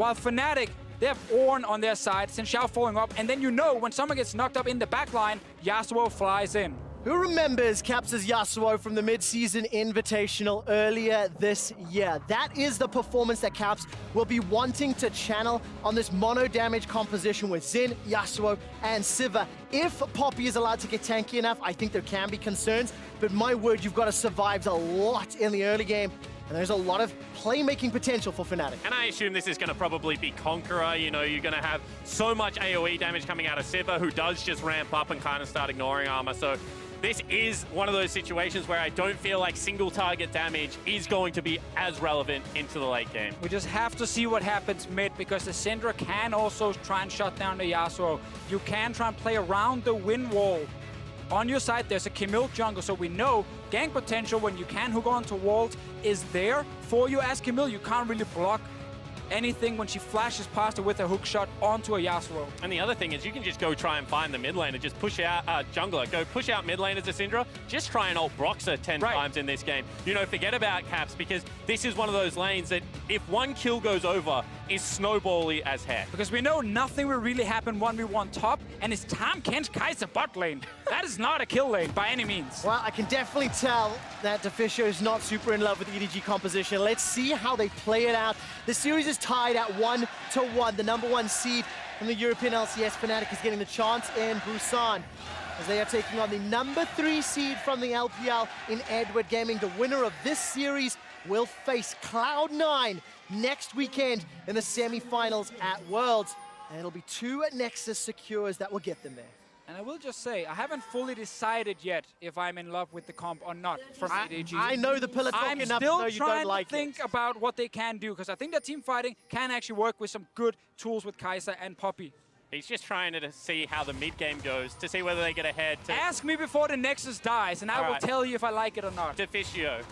While Fnatic, they have Ornn on their side, Xin Zhao falling up, and then you know when someone gets knocked up in the backline, Yasuo flies in. Who remembers Caps' Yasuo from the mid-season invitational earlier this year? That is the performance that Caps will be wanting to channel on this mono damage composition with Xin, Yasuo, and Sivir. If Poppy is allowed to get tanky enough, I think there can be concerns, but my word, you've got to survive a lot in the early game, and there's a lot of playmaking potential for Fnatic. And I assume this is going to probably be Conqueror. You know, you're going to have so much AoE damage coming out of Sivir, who does just ramp up and kind of start ignoring armor. So this is one of those situations where I don't feel like single target damage is going to be as relevant into the late game. We just have to see what happens mid, because the Syndra can also try and shut down the Yasuo. You can try and play around the wind wall. On your side, there's a Camille jungle, so we know gank potential when you can hook onto walls is there for you as Camille. You can't really block anything when she flashes past her with a hook shot onto a Yasuo. And the other thing is you can just go try and find the mid lane and just push out jungler. Go push out mid lane as a Syndra. Just try and ult Broxer 10 times in this game. You know, forget about Caps, because this is one of those lanes that if one kill goes over, is snowbally as heck. Because we know nothing will really happen 1v1 top, and it's Tahm Kench Kai'Sa bot lane. That is not a kill lane by any means. Well, I can definitely tell that Deficio is not super in love with the EDG composition. Let's see how they play it out. The series is tied at 1-1. The #1 seed from the European LCS, Fnatic, is getting the chance in Busan, as they are taking on the #3 seed from the LPL in Edward Gaming. The winner of this series will face Cloud9 next weekend in the semi-finals at Worlds. And it'll be 2 Nexus secures that will get them there. And I will just say, I haven't fully decided yet if I'm in love with the comp or not from EDG. I know the pillar talk I'm enough to still know you trying don't like to think it. about what they can do, because I think that team fighting can actually work with some good tools with Kai'Sa and Poppy. He's just trying to see how the mid game goes, to see whether they get ahead. Ask me before the Nexus dies, and I will tell you if I like it or not. Deficio.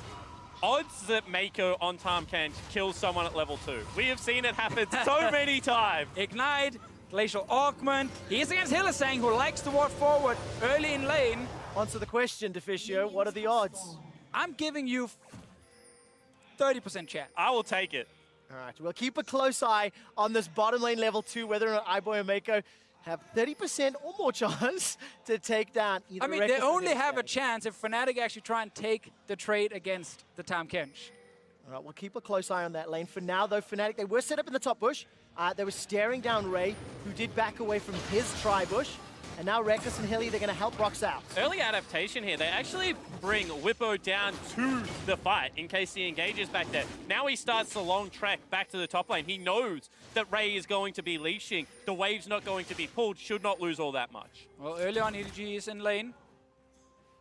Odds that Mako on Tahm Kench kills someone at level 2. We have seen it happen so many times. Ignite, Glacial Augment. He's against Hylissang, who likes to walk forward early in lane. Answer the question, Deficio. What are the odds? I'm giving you 30% chance. I will take it. All right, we'll keep a close eye on this bottom lane level 2, whether or not iBoy and Mako have 30% or more chance to take down either. I mean, they only have a chance if Fnatic actually try and take the trade against the Tahm Kench. All right, we'll keep a close eye on that lane. For now, though, Fnatic, they were set up in the top bush. They were staring down Ray, who did back away from his tri-bush. And now Reckless and Hilly, they're going to help Brox out. Early adaptation here. They actually bring Whippo down to the fight in case he engages back there. Now he starts the long trek back to the top lane. He knows that Ray is going to be leashing. The wave's not going to be pulled. Should not lose all that much. Well, early on, EDG is in lane.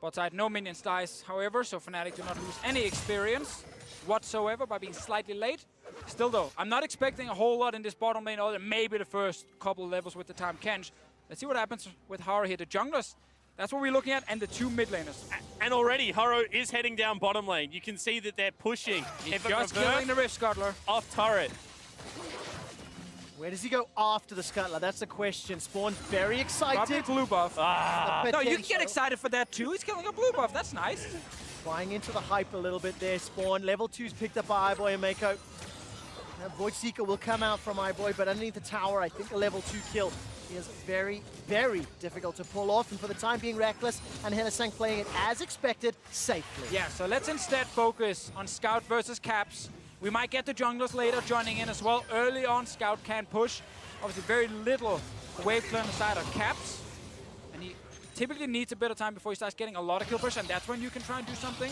Bot side, no minions dies, however, so Fnatic do not lose any experience whatsoever by being slightly late. Still, though, I'm not expecting a whole lot in this bottom lane, other than maybe the first couple of levels with the Tahm Kench. Let's see what happens with Haro here. The junglers, that's what we're looking at, and the 2 mid laners. And already, Haro is heading down bottom lane. You can see that they're pushing. He's just killing the Rift Scuttler. Off turret. Where does he go after the Scuttler? That's the question. Spawn very excited. Probably blue buff. No, you can get Potential. excited for that too. He's killing a blue buff. That's nice. Flying into the hype a little bit there, Spawn. Level 2's picked up by iBoy and Mako. Now Void Seeker will come out from iBoy, but underneath the tower, I think a level 2 kill is very, very difficult to pull off. And for the time being, Reckless and Hylissang playing it as expected, safely. Yeah, so let's instead focus on Scout versus Caps. We might get the junglers later joining in as well. Early on, Scout can push. Obviously, very little wave clear on the side of Caps. And he typically needs a bit of time before he starts getting a lot of kill push, and that's when you can try and do something.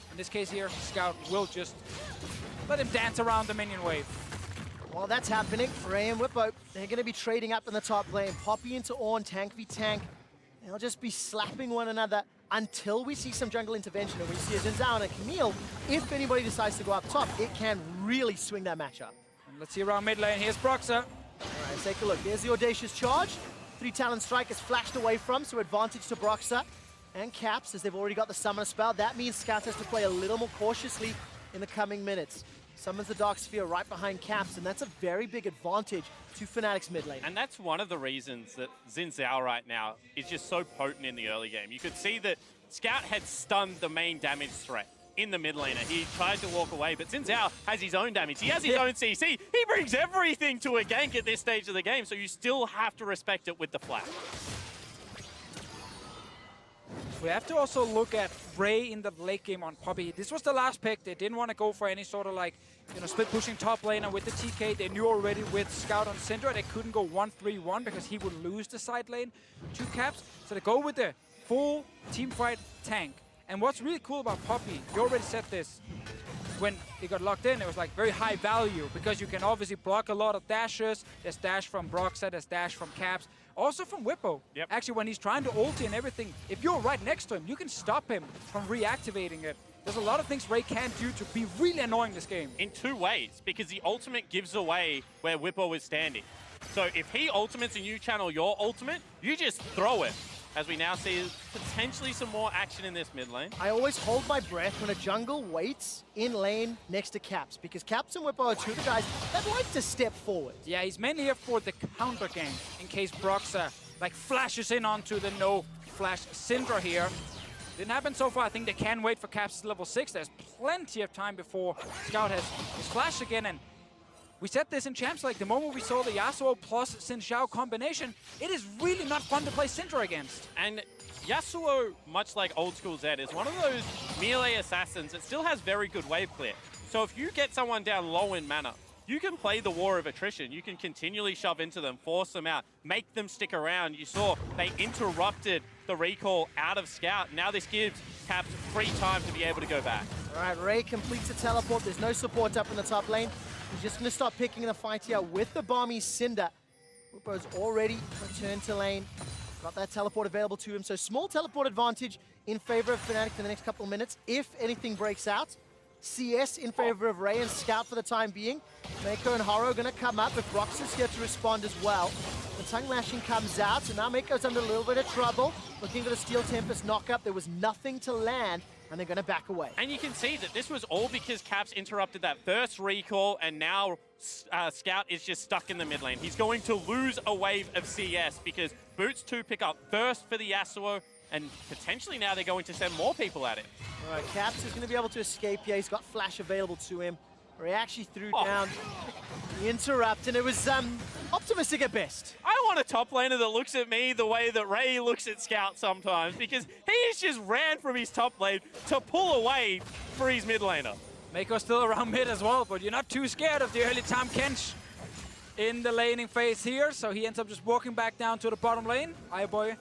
In this case here, Scout will just let him dance around the minion wave. While that's happening, Ray and Whippo, they're going to be trading up in the top lane. Poppy into Ornn, tank v tank. They'll just be slapping one another until we see some jungle intervention. And we see a Xin Zhao and a Camille. If anybody decides to go up top, it can really swing that matchup. And let's see around mid lane. Here's Broxer. All right, let's take a look. There's the Audacious Charge. 3 Talon Strike is flashed away from, so advantage to Broxer and Caps, as they've already got the Summoner spell. That means Scout has to play a little more cautiously in the coming minutes. Summons the Dark Sphere right behind Caps, and that's a very big advantage to Fnatic's mid lane. And that's one of the reasons that Xin Zhao right now is just so potent in the early game. You could see that Scout had stunned the main damage threat in the mid laner. He tried to walk away, but Xin Zhao has his own damage. He has his own CC. He brings everything to a gank at this stage of the game, so you still have to respect it with the flash. We have to also look at Ray in the late game on Poppy. This was the last pick. They didn't want to go for any sort of like, you know, split pushing top laner with the TK. They knew already with Scout on Syndra they couldn't go 1-3-1 because he would lose the side lane to Caps. So they go with the full team fight tank. And what's really cool about Poppy, you already said this, when he got locked in, it was like very high value because you can obviously block a lot of dashes. There's dash from Broxah, there's dash from Caps. Also from Whippo. Yep. Actually, when he's trying to ulti and everything, if you're right next to him, you can stop him from reactivating it. There's a lot of things Ray can do to be really annoying this game. In two ways, because the ultimate gives away where Whippo is standing. So if he ultimates and you channel your ultimate, you just throw it. As we now see potentially some more action in this mid lane. I always hold my breath when a jungle waits in lane next to Caps, because Caps and Whippo are two of the guys that like to step forward. Yeah, he's mainly here for the counter game in case Broxah like flashes in onto the no flash Syndra here. Didn't happen so far. I think they can wait for Caps level 6. There's plenty of time before Scout has his flash again. And we said this in Champs, like the moment we saw the Yasuo plus Xin Zhao combination, it is really not fun to play Syndra against. And Yasuo, much like old school Zed, is one of those melee assassins that still has very good wave clear. So if you get someone down low in mana, you can play the war of attrition. You can continually shove into them, force them out, make them stick around. You saw they interrupted the recall out of Scout. Now this gives Caps free time to be able to go back. All right, Ray completes the teleport. There's no support up in the top lane. He's just going to start picking the fight here with the Balmy Cinder. Whippo's already returned to lane. Got that teleport available to him. So small teleport advantage in favor of Fnatic for the next couple of minutes. If anything breaks out, CS in favor of Ray and Scout for the time being. Mako and Haro going to come up, but Brox is here to respond as well. The tongue lashing comes out, and now Mako's under a little bit of trouble. Looking for the Steel Tempest knock-up. There was nothing to land, and they're going to back away. And you can see that this was all because Caps interrupted that first recall, and now Scout is just stuck in the mid lane. He's going to lose a wave of CS because Boots 2 pick up first for the Yasuo, and potentially now they're going to send more people at it. All right, Caps is going to be able to escape here. He's got flash available to him. Ray actually threw down the interrupt, and it was optimistic at best. I want a top laner that looks at me the way that Ray looks at Scout sometimes, because he's just ran from his top lane to pull away for his mid laner. Mako's still around mid as well, but you're not too scared of the early Tahm Kench in the laning phase here, so he ends up just walking back down to the bottom lane. Boy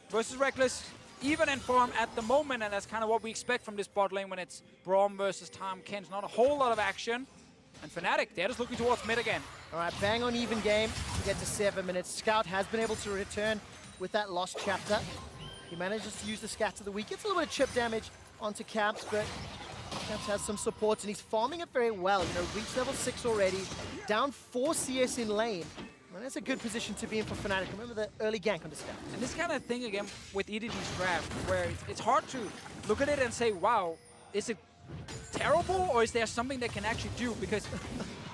versus Reckless, even in form at the moment, and that's kind of what we expect from this bot lane when it's Braum versus Tahm Kench. Not a whole lot of action. And Fnatic, they're just looking towards mid again. All right, bang on even game to get to 7 minutes. Scout has been able to return with that lost chapter. He manages to use the scatter of the week. Gets a little bit of chip damage onto Caps, but Caps has some supports, and he's farming it very well. You know, reached level 6 already, down 4 CS in lane. And that's a good position to be in for Fnatic. Remember the early gank on the Scout. And this kind of thing again with EDG's draft, where it's hard to look at it and say, wow, is it terrible, or is there something they can actually do? Because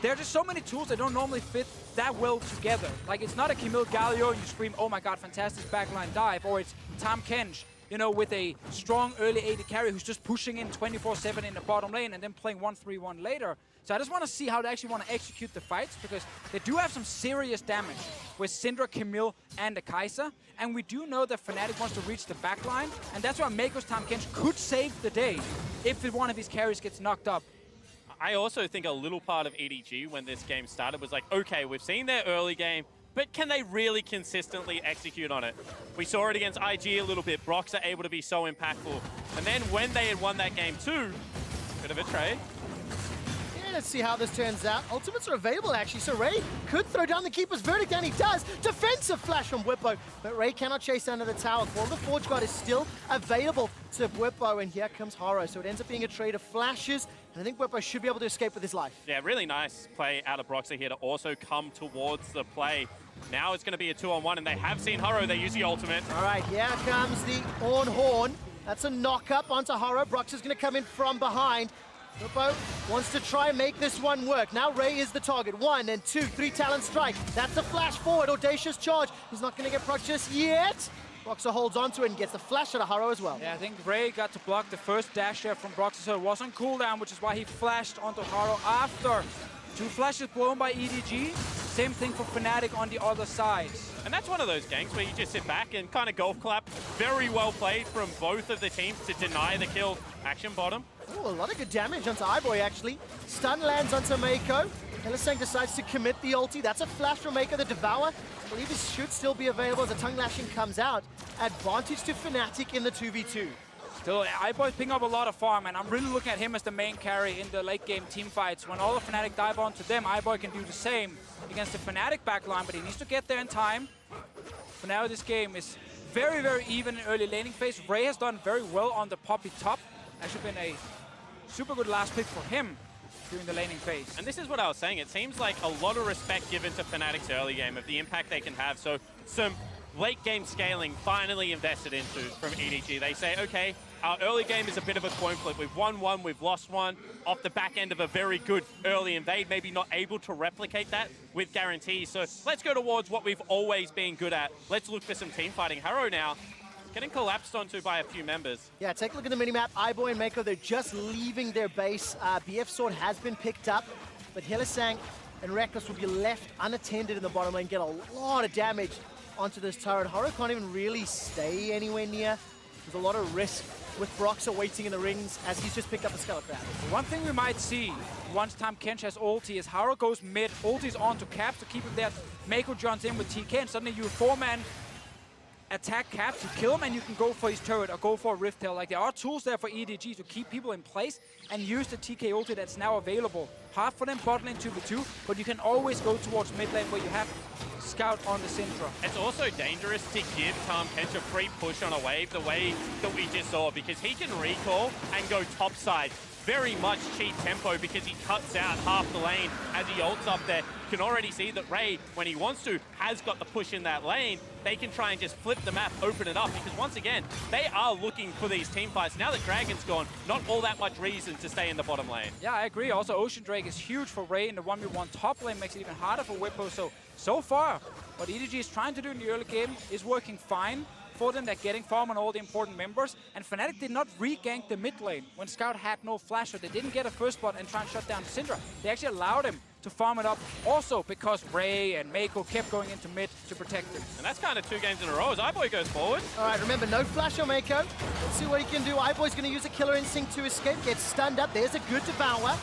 there are just so many tools that don't normally fit that well together. Like, it's not a Camille Galio and you scream, oh my god, fantastic backline dive, or it's Tahm Kench, you know, with a strong early AD carry who's just pushing in 24/7 in the bottom lane and then playing 1-3-1 later. So I just want to see how they actually want to execute the fights, because they do have some serious damage with Syndra, Camille, and the Kai'Sa. And we do know that Fnatic wants to reach the backline, and that's why Mako's Tahm Kench could save the day if one of his carries gets knocked up. I also think a little part of EDG when this game started was like, okay, we've seen their early game, but can they really consistently execute on it? We saw it against IG a little bit. Broxah able to be so impactful. And then when they had won that game too, bit of a trade. Let's see how this turns out. Ultimates are available, actually, so Ray could throw down the Keeper's Verdict, and he does. Defensive flash from Whippo, but Ray cannot chase under the tower. All the Forge Guard is still available to Whippo, and here comes Haro. So it ends up being a trade of flashes, and I think Whippo should be able to escape with his life. Yeah, really nice play out of Broxah here to also come towards the play. Now it's going to be a 2-on-1, and they have seen Haro. They use the ultimate. All right, here comes the Ornn Horn. That's a knock-up onto Haro. Broxah's going to come in from behind. Whippo wants to try and make this one work. Now Ray is the target. 1 and 2, 3 Talon Strike. That's a flash forward. Audacious charge. He's not going to get proc just yet. Broxah holds onto it and gets the flash out of Haro as well. Yeah, I think Ray got to block the first dash there from Broxah, so it was on cooldown, which is why he flashed onto Haro after 2 flashes blown by EDG. Same thing for Fnatic on the other side. And that's one of those games where you just sit back and kind of golf clap. Very well played from both of the teams to deny the kill. Action bottom. Oh, a lot of good damage onto iBoy, actually. Stun lands onto Mako. Hylissang decides to commit the ulti. That's a flash from Mako. The Devour, I believe this should still be available as the tongue lashing comes out. Advantage to Fnatic in the 2v2. Still, iBoy's picking up a lot of farm, and I'm really looking at him as the main carry in the late game team fights. When all the Fnatic dive onto them, iBoy can do the same against the Fnatic backline, but he needs to get there in time. For now, this game is very, very even in early laning phase. Ray has done very well on the Poppy top. Actually been a super good last pick for him during the laning phase. And this is what I was saying. It seems like a lot of respect given to Fnatic's early game of the impact they can have. So some late game scaling finally invested into from EDG. They say, okay, our early game is a bit of a coin flip. We've won one, we've lost one off the back end of a very good early invade, maybe not able to replicate that with guarantees. So let's go towards what we've always been good at. Let's look for some team fighting. Haro now getting collapsed onto by a few members. Yeah, take a look at the minimap. iBoy and Mako, they're just leaving their base. BF Sword has been picked up, but Hylissang and Reckless will be left unattended in the bottom lane, get a lot of damage onto this turret. Haro can't even really stay anywhere near. There's a lot of risk with Broxah waiting in the rings as he's just picked up the Skeleton. One thing we might see once time Kench has ulti is Haro goes mid, ulti's on to Caps to keep him there. Mako joins in with TK, and suddenly you 4-man attack Caps, you kill him, and you can go for his turret or go for a Rift Tail. Like, there are tools there for EDG to keep people in place and use the TK ulti that's now available. Hard for them bot lane 2v2, but you can always go towards mid lane where you have Scout on the Syndra. It's also dangerous to give Tahm Kench a free push on a wave the way that we just saw, because he can recall and go topside. Very much cheat tempo because he cuts out half the lane as he ults up there. You can already see that Ray, when he wants to, has got the push in that lane. They can try and just flip the map, open it up, because once again, they are looking for these team fights. Now that Dragon's gone, not all that much reason to stay in the bottom lane. Yeah, I agree. Also, Ocean Drake is huge for Ray in the 1v1 top lane, makes it even harder for Whippo. So far, what EDG is trying to do in the early game is working fine for them. They're getting farm on all the important members, and Fnatic did not re-gank the mid lane when Scout had no flash, so they didn't get a first spot and try and shut down Syndra. They actually allowed him to farm it up, also because Ray and Mako kept going into mid to protect him. And that's kind of 2 games in a row as iBoy goes forward. All right, remember, no flash on Mako. Let's see what he can do. iBoy's going to use a Killer Instinct to escape, gets stunned up. There's a good Devour.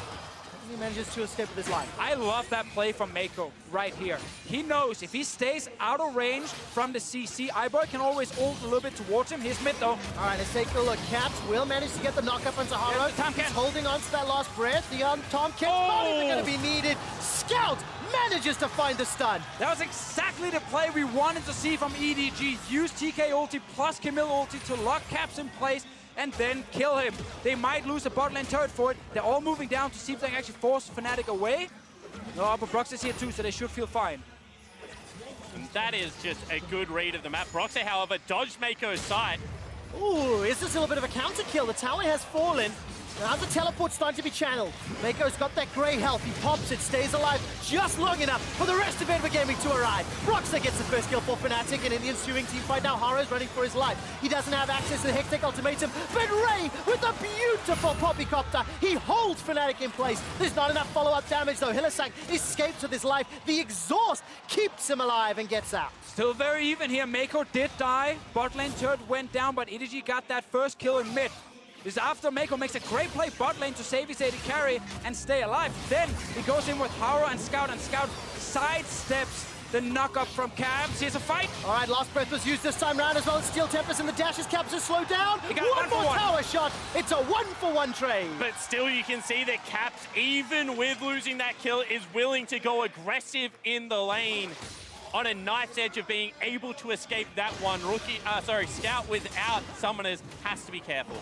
He manages to escape with his life. I love that play from Mako right here. He knows if he stays out of range from the CC, iBoy can always ult a little bit towards him. He's mid though. All right, let's take a look. Caps will manage to get the knock-up onto Haro. He's holding on to that last breath. The Tom Kent's not even going to be needed. Scout manages to find the stun. That was exactly the play we wanted to see from EDG. Use TK ulti plus Camille ulti to lock Caps in place and then kill him. They might lose the bot lane turret for it. They're all moving down to see if they can actually force Fnatic away. No, but Brox is here too, so they should feel fine. That is just a good read of the map. Broxah, however, dodged Mako's sight. Ooh, is this a little bit of a counter kill? The tower has fallen. Now the teleport's starting to be channeled. Mako's got that grey health. He pops it, stays alive just long enough for the rest of Edward Gaming to arrive. Broxah gets the first kill for Fnatic, and in the ensuing team fight now, Haro's running for his life. He doesn't have access to the Hextech ultimatum, but Ray with a beautiful Poppycopter. He holds Fnatic in place. There's not enough follow-up damage though. Hylissang escapes with his life. The exhaust keeps him alive and gets out. Still very even here. Mako did die. Bot lane turret went down, but EDG got that first kill in mid. This is after Mako makes a great play bot lane to save his AD carry and stay alive. Then he goes in with Haro and Scout sidesteps the knock-up from Caps. Here's a fight. All right, last breath was used this time round as well as Steel Tempest, and the dashes Caps are slowed down. He got one more tower shot. It's a 1-for-1 trade. But still, you can see that Caps, even with losing that kill, is willing to go aggressive in the lane on a knife's edge of being able to escape that one. Scout without summoners has to be careful.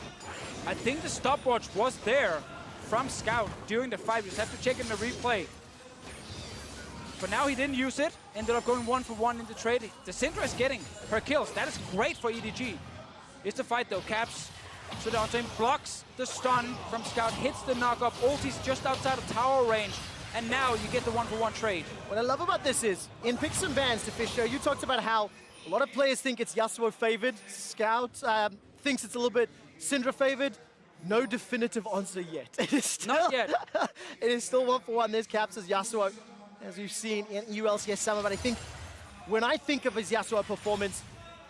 I think the stopwatch was there from Scout during the fight. You just have to check in the replay. But now he didn't use it. Ended up going 1-for-1 in the trade. The Syndra is getting her kills. That is great for EDG. It's the fight though. Caps stood onto him, blocks the stun from Scout, hits the knock-up. Ulti's just outside of tower range. And now you get the 1-for-1 trade. What I love about this is, in Picks and Bans, Fisher, you talked about how A lot of players think it's Yasuo favored. Scout thinks it's a little bit Syndra favored. No definitive answer yet. It is still, Not yet. It is still 1-for-1. There's Caps as Yasuo, as we've seen in ULCS Summer. But I think when I think of his Yasuo performance,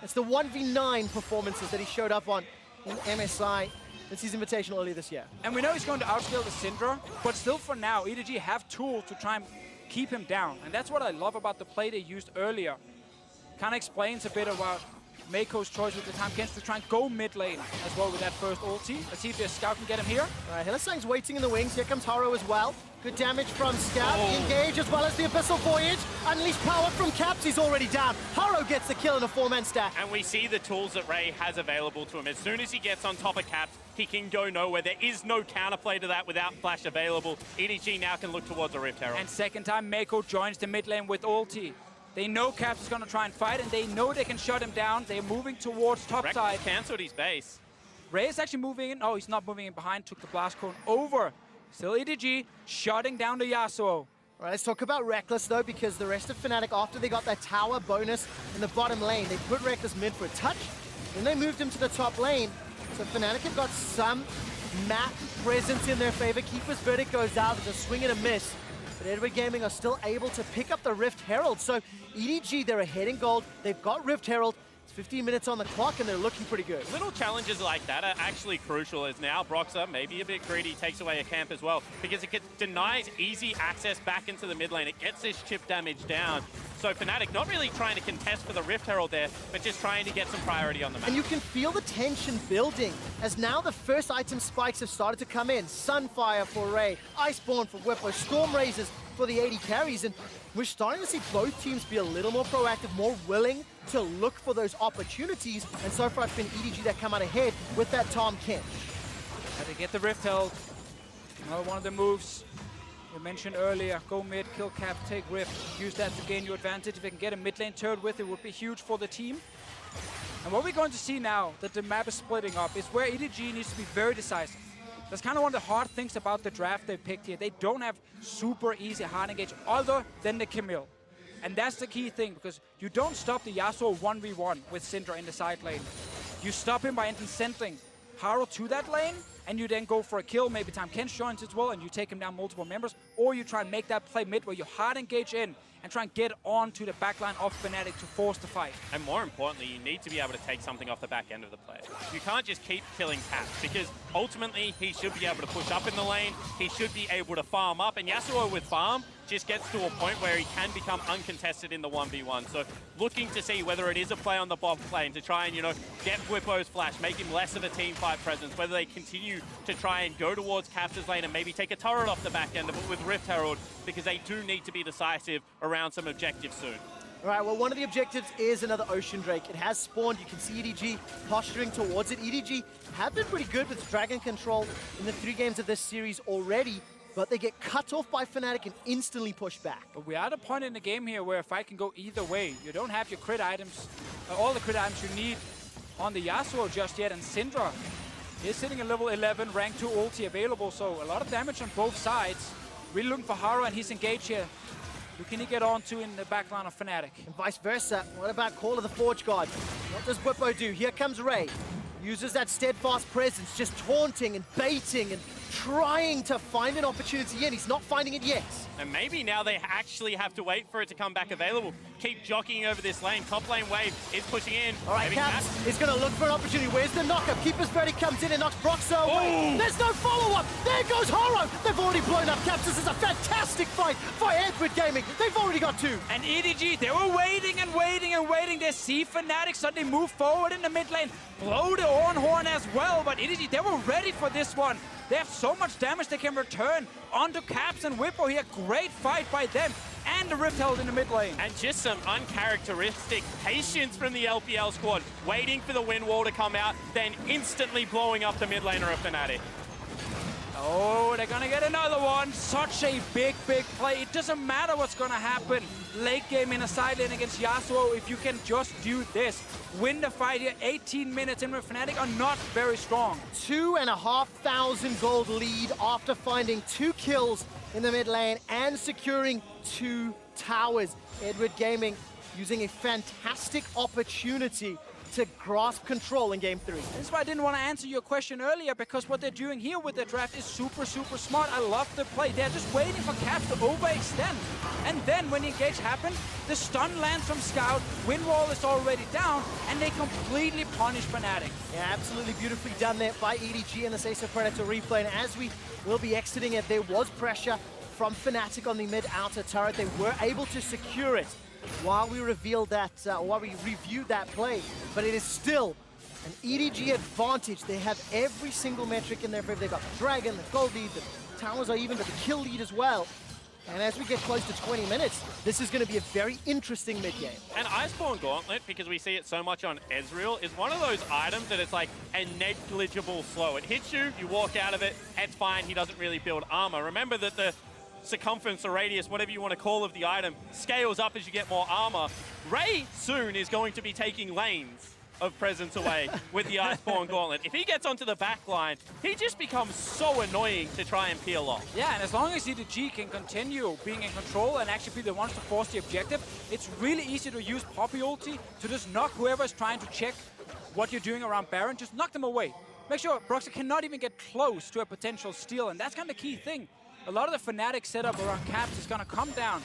it's the 1v9 performances that he showed up on in MSI. It's his Invitational earlier this year. And we know he's going to outscale the Syndra, but still for now, EDG have tools to try and keep him down. And that's what I love about the play they used earlier. Kind of explains a bit about Mako's choice with the time Kens to try and go mid lane as well with that first ulti. Let's see if the Scout can get him here. All right, Hylissang's waiting in the wings. Here comes Haro as well. Good damage from Scout. Engage as well as the Abyssal Voyage. Unleash power from Caps. He's already down. Haro gets the kill in a 4-man stack. And we see the tools that Ray has available to him. As soon as he gets on top of Caps, he can go nowhere. There is no counterplay to that without flash available. EDG now can look towards a Rift Herald. And second time, Mako joins the mid lane with ulti. They know Caps is going to try and fight, and they know they can shut him down. They're moving towards top side. Cancelled his base. Ray is actually moving in. Oh, he's not moving in behind. Took the blast cone over. Still EDG, shutting down the Yasuo. All right, let's talk about Reckless, though, because the rest of Fnatic, after they got that tower bonus in the bottom lane, they put Reckless mid for a touch, then they moved him to the top lane. So Fnatic have got some map presence in their favor. Keeper's Verdict goes out. It's a swing and a miss. But Edward Gaming are still able to pick up the Rift Herald. So EDG, they're ahead in gold. They've got Rift Herald. It's 15 minutes on the clock, and they're looking pretty good. Little challenges like that are actually crucial, as now Broxah, maybe a bit greedy, takes away a camp as well, because it denies easy access back into the mid lane. It gets this chip damage down. So Fnatic not really trying to contest for the Rift Herald there, but just trying to get some priority on the map. And you can feel the tension building as now the first item spikes have started to come in. Sunfire for Ray, Iceborne for Whippo, Storm Razors for the 80 carries, and we're starting to see both teams be a little more proactive, more willing to look for those opportunities, and so far it's been EDG that come out ahead with that Tom Kent. Had to get the Rift Herald. Another one of the moves we mentioned earlier. Go mid, kill Cap, take Rift. Use that to gain your advantage. If they can get a mid lane turret with it, would be huge for the team. And what we're going to see now that the map is splitting up is where EDG needs to be very decisive. That's kind of one of the hard things about the draft they picked here. They don't have super easy hard engage other than the Camille. And that's the key thing, because you don't stop the Yasuo 1v1 with Syndra in the side lane. You stop him by sending Haro to that lane, and you then go for a kill. Maybe Time Kench joins as well, and you take him down multiple members. Or you try and make that play mid where you hard engage in and try and get on to the backline of Fnatic to force the fight. And more importantly, you need to be able to take something off the back end of the play. You can't just keep killing Caps, because ultimately he should be able to push up in the lane, he should be able to farm up, and Yasuo with farm just gets to a point where he can become uncontested in the 1v1. So looking to see whether it is a play on the bot lane to try and, get Whippo's flash, make him less of a team fight presence, whether they continue to try and go towards Caps' lane and maybe take a turret off the back end of it with Rift Herald, because they do need to be decisive around some objectives soon. All right, well, one of the objectives is another Ocean Drake. It has spawned. You can see EDG posturing towards it. EDG have been pretty good with Dragon Control in the 3 games of this series already, but they get cut off by Fnatic and instantly pushed back. But we are at a point in the game here where a fight can go either way. You don't have your crit items, all the crit items you need on the Yasuo just yet, and Syndra is sitting at level 11, rank 2 ulti available, so a lot of damage on both sides. Really looking for Haro, and he's engaged here. Who can he get on to in the backline of Fnatic? And vice versa. What about Call of the Forge God? What does Whippo do? Here comes Ray. Uses that steadfast presence, just taunting and baiting and trying to find an opportunity in. He's not finding it yet. And maybe now they actually have to wait for it to come back available. Keep jockeying over this lane. Top lane wave is pushing in. All right, Caps is going to look for an opportunity. Where's the knockup? Keeper's Verdict comes in and knocks Broxah away. There's no follow-up. There goes Haro. They've already blown up Caps. This is a fantastic fight by Edward Gaming. They've already got 2. And EDG, they were waiting and waiting and waiting. They see Fnatic suddenly move forward in the mid lane. Blow the horn as well, but EDG, they were ready for this one. They have so much damage they can return onto Caps and Whippo here. Great fight by them, and the Rift Herald in the mid lane. And just some uncharacteristic patience from the LPL squad, waiting for the wind wall to come out, then instantly blowing up the mid laner of Fnatic. Oh, they're gonna get another one. Such a big play. It doesn't matter what's gonna happen late game in a side lane against Yasuo if you can just do this. Win the fight here. 18 minutes in with Fnatic are not very strong. 2,500 gold lead after finding 2 kills in the mid lane and securing 2 towers. Edward Gaming using a fantastic opportunity to grasp control in Game 3. That's why I didn't want to answer your question earlier, because what they're doing here with the draft is super, super smart. I love the play. They're just waiting for Caps to overextend. And then when the engage happens, the stun lands from Scout, wind wall is already down, and they completely punish Fnatic. Yeah, absolutely beautifully done there by EDG and the Ace of Predator replay. And as we will be exiting it, there was pressure from Fnatic on the mid-outer turret. They were able to secure it while we reviewed that play, but it is still an EDG advantage. They have every single metric in their favor. They've got the Dragon, the Gold lead, the towers are even, but the kill lead as well. And as we get close to 20 minutes, this is going to be a very interesting mid-game. And Iceborne Gauntlet, because we see it so much on Ezreal, is one of those items that it's like a negligible slow. It hits you, you walk out of it, it's fine, he doesn't really build armor. Remember that the circumference or radius, whatever you want to call of the item, scales up as you get more armor. Ray soon is going to be taking lanes of presence away with the Iceborne Gauntlet. If he gets onto the back line, he just becomes so annoying to try and peel off. Yeah, and as long as EDG can continue being in control and actually be the ones to force the objective, it's really easy to use Poppy ulti to just knock whoever is trying to check what you're doing around Baron, just knock them away. Make sure Broxah cannot even get close to a potential steal, and that's kind of the key thing. A lot of the Fnatic setup around Caps is going to come down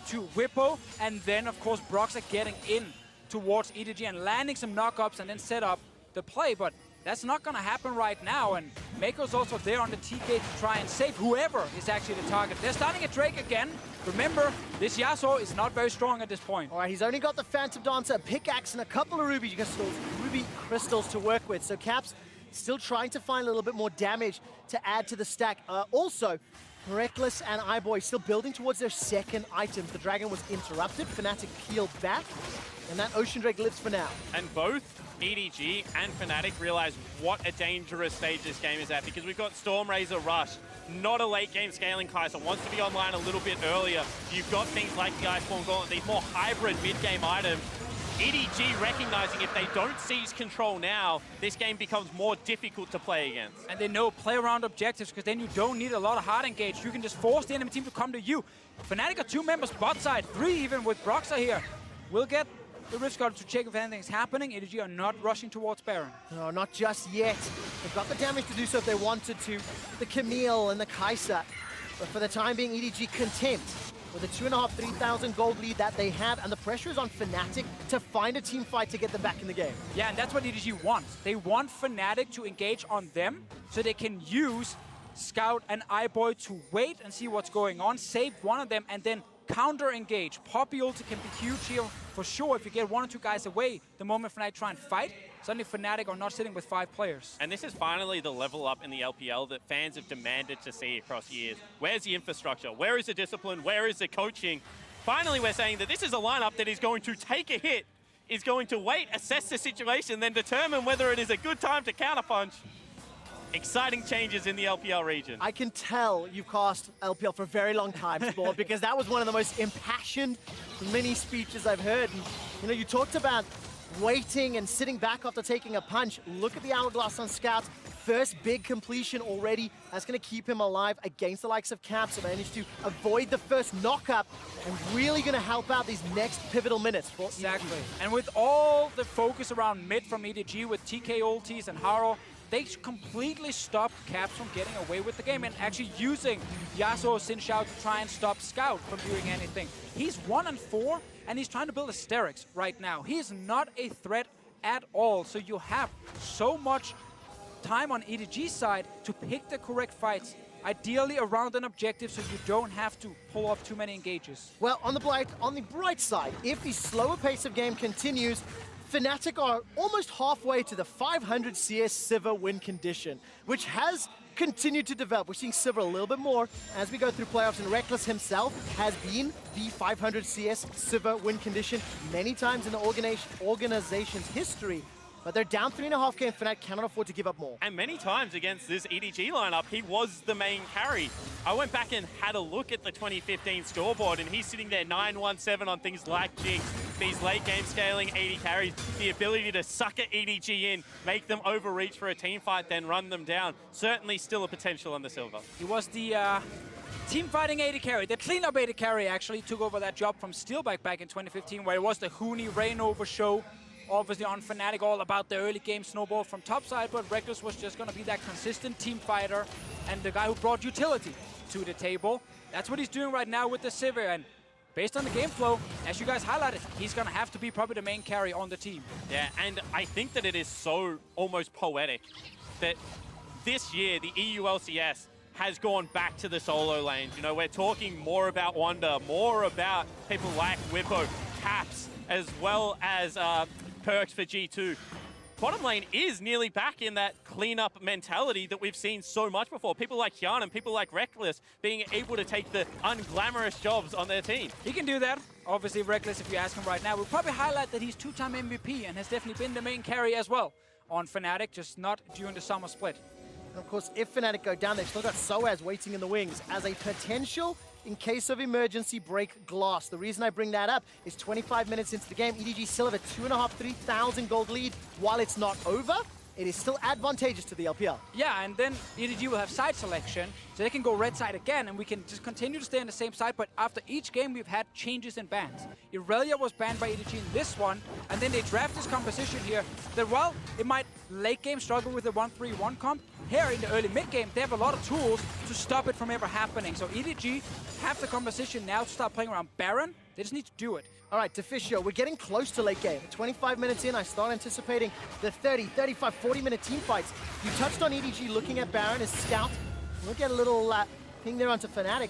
to Whippo, and then, of course, Broxah getting in towards EDG and landing some knockups and then set up the play. But that's not going to happen right now, and Mako's also there on the TK to try and save whoever is actually the target. They're starting at Drake again. Remember, this Yasuo is not very strong at this point. All right, he's only got the Phantom Dancer, a pickaxe, and a couple of ruby crystals to work with. So Caps still trying to find a little bit more damage to add to the stack. Also, Reckless and iBoy still building towards their second items. The Dragon was interrupted, Fnatic peeled back, and that Ocean Drake lives for now. And both EDG and Fnatic realize what a dangerous stage this game is at, because we've got Stormrazor Rush, not a late game scaling Kai'Sa, wants to be online a little bit earlier. You've got things like the Iceborne Gauntlet, these more hybrid mid-game items. EDG recognizing if they don't seize control now, this game becomes more difficult to play against. And they know play around objectives, because then you don't need a lot of hard engage. You can just force the enemy team to come to you. Fnatic are 2 members bot side, 3 even with Broxah here. We'll get the Rift Guard to check if anything's happening. EDG are not rushing towards Baron. No, not just yet. They've got the damage to do so if they wanted to. The Camille and the Kai'Sa. But for the time being, EDG content with the 2,500, 3,000 gold lead that they have, and the pressure is on Fnatic to find a team fight to get them back in the game. Yeah, and that's what EDG wants. They want Fnatic to engage on them so they can use Scout and iBoy to wait and see what's going on, save one of them, and then counter-engage. Poppy ulti can be huge here for sure if you get 1 or 2 guys away the moment Fnatic try and fight. Suddenly Fnatic are not sitting with 5 players. And this is finally the level up in the LPL that fans have demanded to see across years. Where's the infrastructure? Where is the discipline? Where is the coaching? Finally, we're saying that this is a lineup that is going to take a hit, is going to wait, assess the situation, then determine whether it is a good time to counterpunch. Exciting changes in the LPL region. I can tell you've cast LPL for a very long time, Sport, because that was one of the most impassioned mini speeches I've heard. And, you know, you talked about waiting and sitting back after taking a punch. Look at the hourglass on Scout. First big completion already. That's going to keep him alive against the likes of Caps. So managed to avoid the first knockup and really going to help out these next pivotal minutes for Exactly. EDG. And with all the focus around mid from EDG with TK ultis and Haro, they completely stopped Caps from getting away with the game and actually using Yasuo Xin Shao to try and stop Scout from doing anything. He's 1 and 4, and he's trying to build Asterix right now. He is not a threat at all, so you have so much time on EDG's side to pick the correct fights, ideally around an objective so you don't have to pull off too many engages. Well, on the bright side, if the slower pace of game continues, Fnatic are almost halfway to the 500 CS Sivir win condition, which has continued to develop. We're seeing Sivir a little bit more as we go through playoffs, and Reckless himself has been the 500 CS Sivir win condition many times in the organization's history. But they're down 3.5k, and Fnatic cannot afford to give up more. And many times against this EDG lineup, he was the main carry. I went back and had a look at the 2015 scoreboard, and he's sitting there 9-1-7 on things like Jinx, these late game scaling 80 carries, the ability to sucker EDG in, make them overreach for a team fight, then run them down. Certainly still a potential on the silver. He was the team fighting AD carry. The cleanup AD carry actually took over that job from Steelback back in 2015, where it was the Huni Rainover show. Obviously on Fnatic, all about the early game snowball from topside, but Reckless was just going to be that consistent team fighter and the guy who brought utility to the table. That's what he's doing right now with the Sivir, and based on the game flow, as you guys highlighted, he's going to have to be probably the main carry on the team. Yeah, and I think that it is so almost poetic that this year the EU LCS has gone back to the solo lanes. You know, we're talking more about Wonder, more about people like Whippo, Caps, as well as Perks for G2. Bottom lane is nearly back in that cleanup mentality that we've seen so much before. People like Hyun and people like Reckless being able to take the unglamorous jobs on their team. He can do that. Obviously, Reckless, if you ask him right now, will probably highlight that he's two-time MVP and has definitely been the main carry as well on Fnatic, just not during the summer split. And of course, if Fnatic go down, they've still got Soaz waiting in the wings as a potential, in case of emergency, break glass. The reason I bring that up is 25 minutes into the game, EDG still have a 2,500, 3,000 gold lead. While it's not over, it is still advantageous to the LPL. Yeah, and then EDG will have side selection, so they can go red side again, and we can just continue to stay on the same side, but after each game, we've had changes in bans. Irelia was banned by EDG in this one, and then they draft this composition here that, while it might late game struggle with the 1-3-1 comp, here in the early mid game, they have a lot of tools to stop it from ever happening. So EDG have the composition now to start playing around Baron. They just need to do it. All right, Deficio, we're getting close to late game. 25 minutes in, I start anticipating the 30, 35, 40-minute team fights. You touched on EDG looking at Baron as scout. We'll get a little ping there onto Fnatic.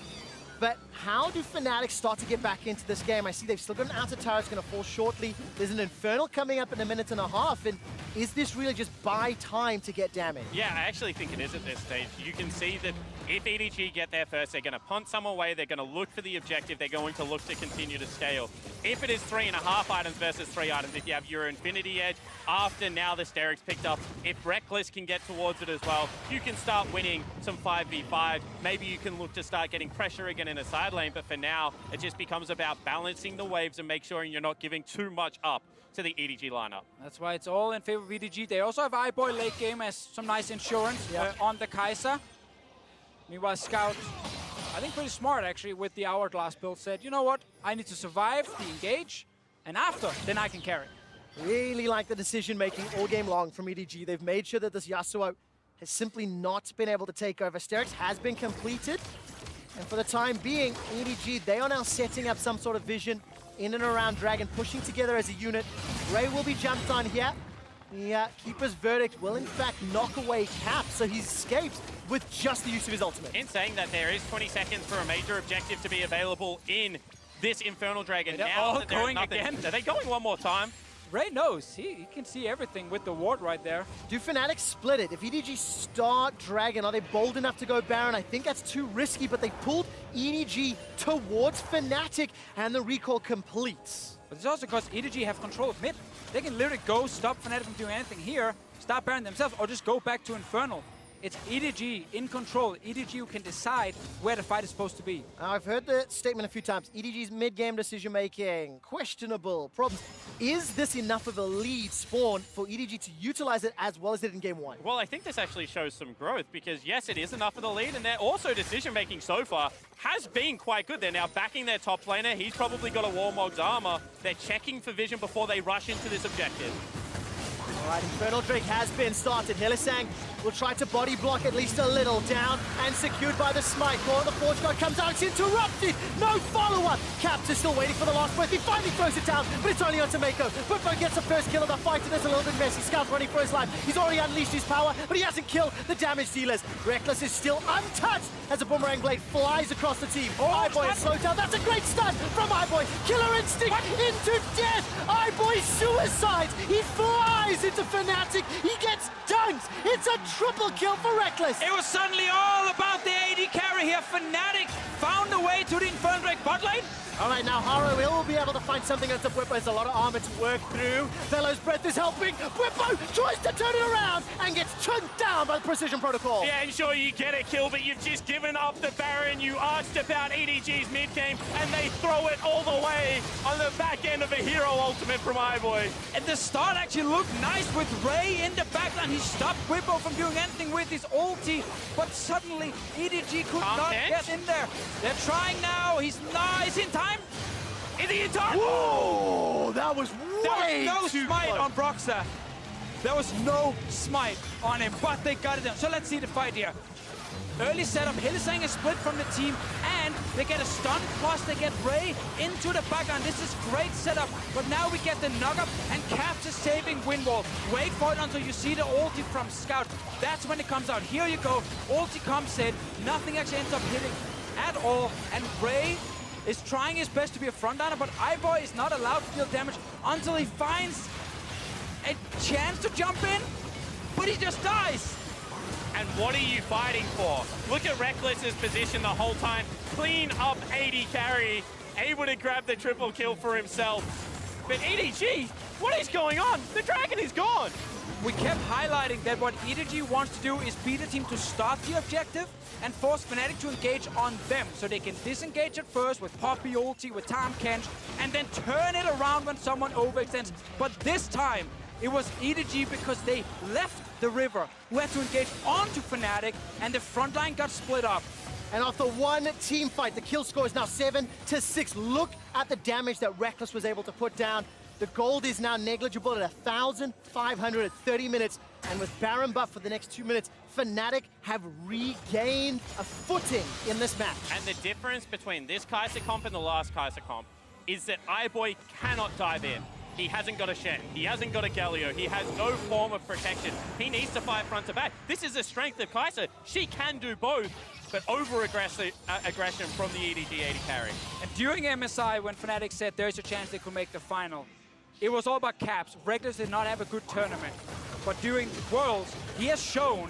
But how do Fnatic start to get back into this game? I see they've still got an outer tower that's going to fall shortly. There's an Infernal coming up in a minute and a half. And is this really just buy time to get damage? Yeah, I actually think it is at this stage. You can see that if EDG get there first, they're going to punt some away. They're going to look for the objective. They're going to look to continue to scale. If it is 3.5 items versus 3 items, if you have your Infinity Edge, after now the Steric's picked up, if Reckless can get towards it as well, you can start winning some 5v5. Maybe you can look to start getting pressure again in a side lane, but for now, it just becomes about balancing the waves and make sure you're not giving too much up to the EDG lineup. That's why it's all in favor of EDG. They also have iBoy late game as some nice insurance on the Kai'Sa. Meanwhile, Scout, I think pretty smart actually with the Hourglass build, said, you know what, I need to survive the engage, and after, then I can carry. Really like the decision-making all game long from EDG. They've made sure that this Yasuo has simply not been able to take over. Sterix has been completed, and for the time being, EDG, they are now setting up some sort of vision in and around Dragon, pushing together as a unit. Ray will be jumped on here. The Keeper's Verdict will in fact knock away Cap, so he escapes with just the use of his ultimate. In saying that, there is 20 seconds for a major objective to be available in this Infernal Dragon. They're now all that going again. Are they going one more time? Ray knows. He can see everything with the ward right there. Do Fnatic split it? If EDG start Dragon, are they bold enough to go Baron? I think that's too risky, but they pulled EDG towards Fnatic, and the recall completes. But it's also because EDG have control of mid. They can literally go stop Fnatic from doing anything here, stop Baron themselves, or just go back to Infernal. It's EDG in control. EDG who can decide where the fight is supposed to be. I've heard the statement a few times. EDG's mid-game decision-making, questionable, problems. Is this enough of a lead spawn for EDG to utilize it as well as it in game one? Well, I think this actually shows some growth because, yes, it is enough of the lead, and they're also decision-making so far has been quite good. They're now backing their top laner. He's probably got a Warmog's armor. They're checking for vision before they rush into this objective. All right, Infernal Drake has been started. Hylissang will try to body block at least a little. Down and secured by the smite. Before the Forge God comes out, it's interrupted. No follow-up. Caps is still waiting for the last breath. He finally throws it down, but it's only on Tomeko. Bufo gets the first kill of the fight, and it's a little bit messy. Scout's running for his life. He's already unleashed his power, but he hasn't killed the damage dealers. Reckless is still untouched as a boomerang blade flies across the team. iBoy is slowed down. That's a great stun from iBoy. Killer instinct into death. iBoy suicides. He flies into Fnatic. He gets dunked. It's a triple kill for Reckless. It was suddenly all about the AD carry here. Fnatic found a way to the Infernal Drake bot lane, All right, now Haro will be able to find something else. Whippo has a lot of armor to work through. Velo's breath is helping. Whippo tries to turn it around and gets chunked down by the Precision Protocol. Yeah, and sure, you get a kill, but you've just given up the Baron. You asked about EDG's mid-game, and they throw it all the way on the back end of a hero ultimate from iBoy. And the start actually looked nice with Ray in the backline. He stopped Whippo from doing anything with his ulti, but suddenly EDG could not get in there. They're trying now. He's nice in time. Is he in time? Whoa, that was way There was no too smite close. on Broxah. There was no smite on him, but they got it down. So let's see the fight here. Early setup, Hylissang is split from the team, and they get a stun, plus they get Ray into the background. This is great setup, but now we get the knock-up, and Caps is saving Windwall. Wait for it until you see the ulti from Scout. That's when it comes out. Here you go, ulti comes in, nothing actually ends up hitting at all, and Ray is trying his best to be a frontliner, but iBoy is not allowed to deal damage until he finds a chance to jump in, but he just dies. And what are you fighting for? Look at Reckless's position the whole time. Clean up 80 carry, able to grab the triple kill for himself. But EDG, what is going on? The dragon is gone. We kept highlighting that what EDG wants to do is beat the team to start the objective and force Fnatic to engage on them, so they can disengage at first with Poppy ulti, with Tahm Kench, and then turn it around when someone overextends. But this time, it was EDG because they left the river, who had to engage onto Fnatic, and the front line got split up. And after one team fight, the kill score is now 7-6. Look at the damage that Reckless was able to put down. The gold is now negligible at 1,530 minutes. And with Baron buff for the next 2 minutes, Fnatic have regained a footing in this match. And the difference between this Kai'Sa comp and the last Kai'Sa comp is that iBoy cannot dive in. He hasn't got a Shen, he hasn't got a Galio, he has no form of protection. He needs to fight front to back. This is the strength of Kai'Sa. She can do both, but over-aggression from the EDG 80 carry. And during MSI, when Fnatic said there's a chance they could make the final, it was all about Caps. Reckless did not have a good tournament. But during Worlds, he has shown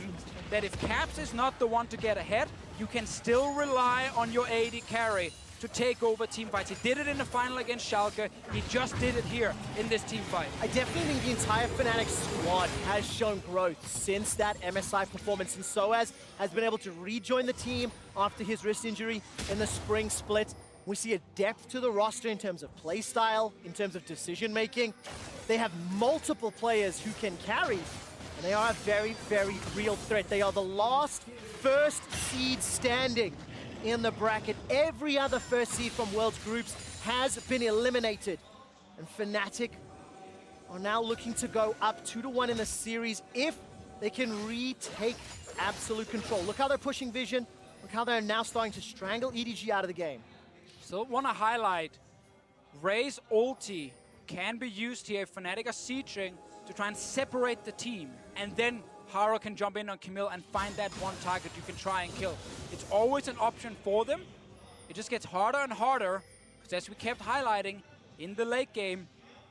that if Caps is not the one to get ahead, you can still rely on your AD carry to take over team fights. He did it in the final against Schalke. He just did it here in this team fight. I definitely think the entire Fnatic squad has shown growth since that MSI performance, and Soaz has been able to rejoin the team after his wrist injury in the spring split. We see a depth to the roster in terms of play style, in terms of decision making. They have multiple players who can carry, and they are a very, very real threat. They are the last first seed standing in the bracket. Every other first seed from World's groups has been eliminated. And Fnatic are now looking to go up 2-1 in the series if they can retake absolute control. Look how they're pushing Vision. Look how they're now starting to strangle EDG out of the game. So want to highlight, Ray's ulti can be used here if Fnatic are sieging to try and separate the team. And then Haro can jump in on Camille and find that one target you can try and kill. It's always an option for them. It just gets harder and harder, because as we kept highlighting, in the late game,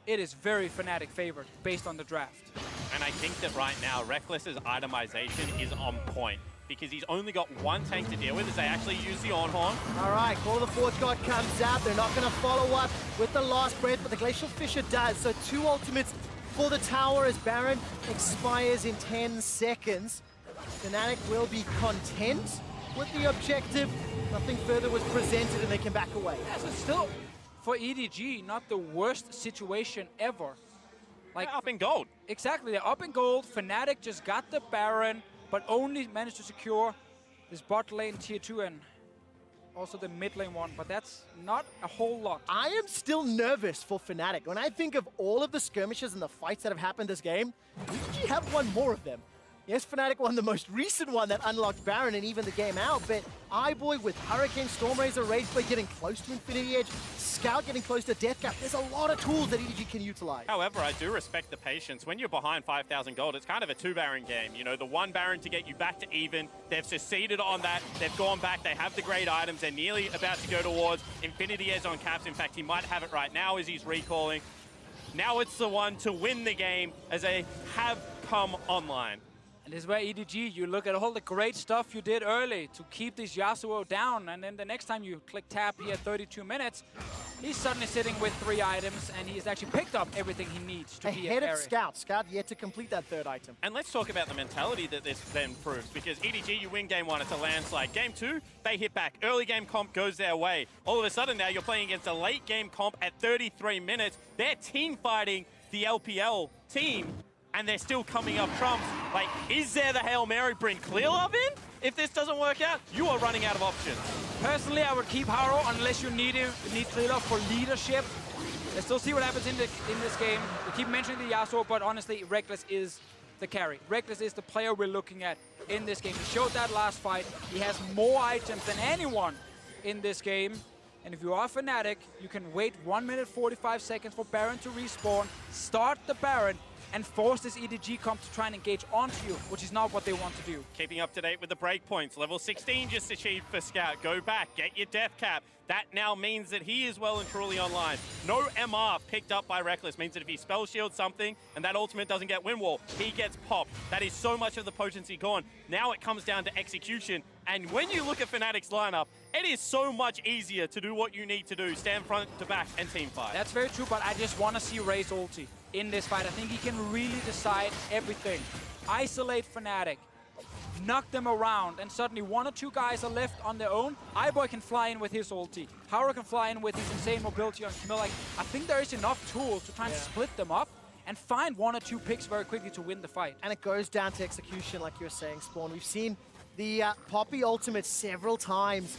it is very Fnatic favored based on the draft. And I think that right now, Reckless's itemization is on point, because he's only got one tank to deal with as they actually use the Ornhorn. All right, Call of the Forge God comes out. They're not going to follow up with the last breath, but the Glacial Fissure does. So 2 ultimates for the tower as Baron expires in 10 seconds. Fnatic will be content with the objective. Nothing further was presented and they can back away. Yeah, so still, for EDG, not the worst situation ever. Like, They're up in gold. Exactly, they're up in gold. Fnatic just got the Baron, but only managed to secure this bot lane tier 2 and also the mid lane one, but that's not a whole lot. I am still nervous for Fnatic. When I think of all of the skirmishes and the fights that have happened this game, EDG have won more of them. Yes, Fnatic won the most recent one that unlocked Baron and even the game out, but iBoy with Hurricane, Stormrazor, Rageblade getting close to Infinity Edge, Scout getting close to Death Cap. There's a lot of tools that EDG can utilize. However, I do respect the patience. When you're behind 5,000 gold, it's kind of a 2-Baron game. You know, the 1 Baron to get you back to even. They've succeeded on that. They've gone back. They have the great items. They're nearly about to go towards Infinity Edge on Caps. In fact, he might have it right now as he's recalling. Now it's the one to win the game as they have come online. And this is where EDG, you look at all the great stuff you did early to keep this Yasuo down, and then the next time you click tab here at 32 minutes, he's suddenly sitting with 3 items, and he's actually picked up everything he needs to be a Ahead carry. of Scout. Scout yet to complete that 3rd item. And let's talk about the mentality that this then proves, because EDG, you win game 1, it's a landslide. Game 2, they hit back. Early game comp goes their way. All of a sudden now you're playing against a late game comp at 33 minutes. They're team fighting the LPL team, and they're still coming up trumps. Like, is there the Hail Mary, bring clear love in? If this doesn't work out, you are running out of options. Personally, I would keep Haro unless you need clear love for leadership. Let's still see what happens in this game. We keep mentioning the Yasuo, but honestly, Reckless is the carry. Reckless is the player we're looking at in this game. He showed that last fight. He has more items than anyone in this game. And if you are Fnatic, you can wait 1 minute 45 seconds for Baron to respawn, start the Baron, and force this EDG comp to try and engage onto you, which is not what they want to do. Keeping up to date with the breakpoints. Level 16 just achieved for Scout. Go back, get your death cap. That now means that he is well and truly online. No MR picked up by Reckless means that if he spell shields something and that ultimate doesn't get win wall, he gets popped. That is so much of the potency gone. Now it comes down to execution. And when you look at Fnatic's lineup, it is so much easier to do what you need to do. Stand front to back and team fight. That's very true, but I just want to see Ray's ulti in this fight. I think he can really decide everything. Isolate Fnatic, knock them around, and suddenly 1 or 2 guys are left on their own. iBoy can fly in with his ulti. Haro can fly in with his insane mobility on Camille. Like, I think there is enough tools to try and split them up and find 1 or 2 picks very quickly to win the fight. And it goes down to execution, like you're saying, Spawn. We've seen the Poppy ultimate several times